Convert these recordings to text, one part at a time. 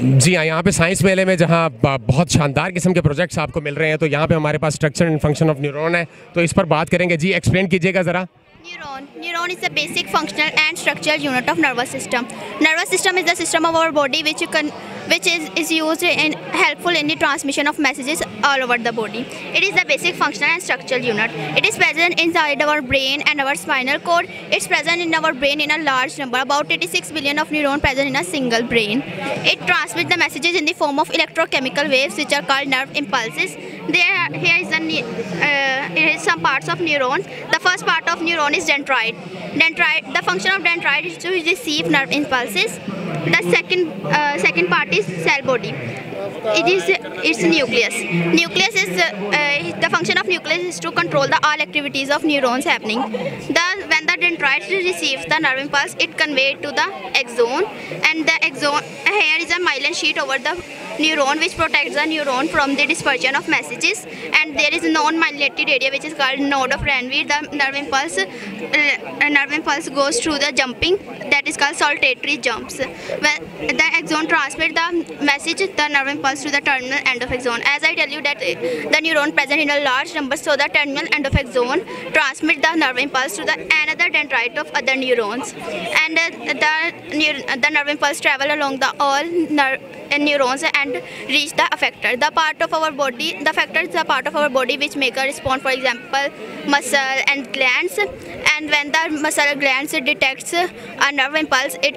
जी हाँ, यहाँ पे साइंस मेले में जहाँ बहुत शानदार किस्म के प्रोजेक्ट्स आपको मिल रहे हैं, तो यहाँ पे हमारे पास structure and function of neuron है, तो इस पर बात करेंगे। जी एक्सप्लेन कीजिएगा ज़रा। Neuron is the basic functional and structural unit of nervous system. Nervous system is the system of our body which is used in helpful in the transmission of messages all over the body. It is the basic functional and structural unit. It is present inside our brain and our spinal cord. It's present in our brain in a large number, about 86 billion of neurons present in a single brain. It transmits the messages in the form of electrochemical waves which are called nerve impulses. Here is some parts of neurons. The first part of neuron is dendrite. The function of dendrite is to receive nerve impulses. The second part is cell body. It's nucleus. The function of nucleus is to control all activities of neurons happening. When the dendrite receives the nerve impulse, it conveys to the axon, and the axon, here is a myelin sheet over the neuron which protects the neuron from the dispersion of messages, and there is a non-myelinated area which is called node of Ranvier. The nerve impulse goes through the jumping, that is called saltatory jumps. When the axon transmits the message, the nerve impulse to the terminal end of axon. As I tell you that the neuron present in a large number, so the terminal end of axon transmit the nerve impulse to the another dendrite of other neurons, and the nerve impulse travel along the all neurons and reach the effector. The effector is the part of our body which make a response, for example muscle and glands, and when the muscle glands detects a nerve impulse, it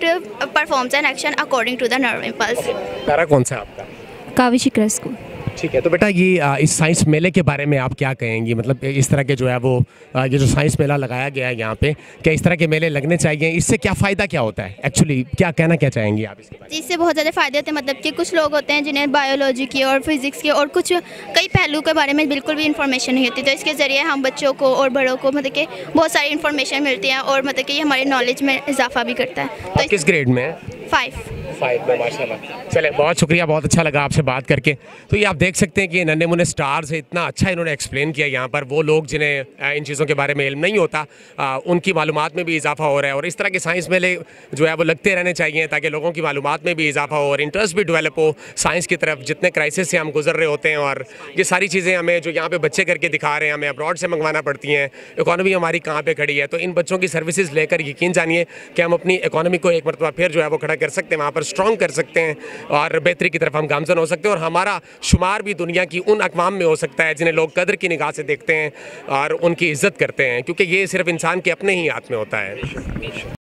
performs an action according to the nerve impulse. तारा कौन सा है आपका? काविशिक्रा school. ठीक है, तो बेटा ये इस साइंस मेले के बारे में आप क्या कहेंगी? मतलब इस तरह के जो है वो ये जो साइंस मेला लगाया गया है यहाँ पे, क्या इस तरह के मेले लगने चाहिए? इससे क्या फ़ायदा क्या होता है एक्चुअली, क्या कहना क्या चाहेंगी आप इसके बारे में? इससे बहुत ज़्यादा फ़ायदे होते हैं। मतलब कि कुछ लोग होते हैं जिन्हें बायोलॉजी की और फिज़िक्स की और कुछ कई पहलू के बारे में बिल्कुल भी इंफॉर्मेशन नहीं होती, तो इसके ज़रिए हम बच्चों को और बड़ों को मतलब कि बहुत सारी इन्फॉर्मेशन मिलती है, और मतलब कि हमारे नॉलेज में इजाफा भी करता है। तो किस ग्रेड में? 5 में, माशाल्लाह। चले, बहुत शुक्रिया, बहुत अच्छा लगा आपसे बात करके। तो ये आप देख सकते हैं कि नन्हे मुन्ने स्टार्स है, इतना अच्छा इन्होंने एक्सप्लेन किया यहाँ पर। वो लोग जिन्हें इन चीज़ों के बारे में इल्म नहीं होता, उनकी मालूमात में भी इजाफा हो रहा है, और इस तरह के साइंस मेले जो है वो लगते रहने चाहिए ताकि लोगों की मालूमात में भी इजाफा हो और इंटरेस्ट भी डेवलप हो साइंस की तरफ। जितने क्राइसिस से हम गुजर रहे होते हैं, और ये सारी चीज़ें हमें जो यहाँ पे बच्चे करके दिखा रहे हैं, हमें अब्रॉड से मंगवाना पड़ती हैं। इकॉनमी हमारी कहाँ पर खड़ी है, तो इन बच्चों की सर्विसेज लेकर यकीन जानिए कि हम अपनी इकॉनमी को एक मरतबा फिर जो है वो खड़ा कर सकते हैं, वहाँ पर स्ट्रॉन्ग कर सकते हैं, और बेहतरी की तरफ हम गामजन हो सकते हैं, और हमारा शुमार भी दुनिया की उन अक़वाम में हो सकता है जिन्हें लोग कदर की निगाह से देखते हैं और उनकी इज़्ज़त करते हैं, क्योंकि ये सिर्फ इंसान के अपने ही हाथ में होता है।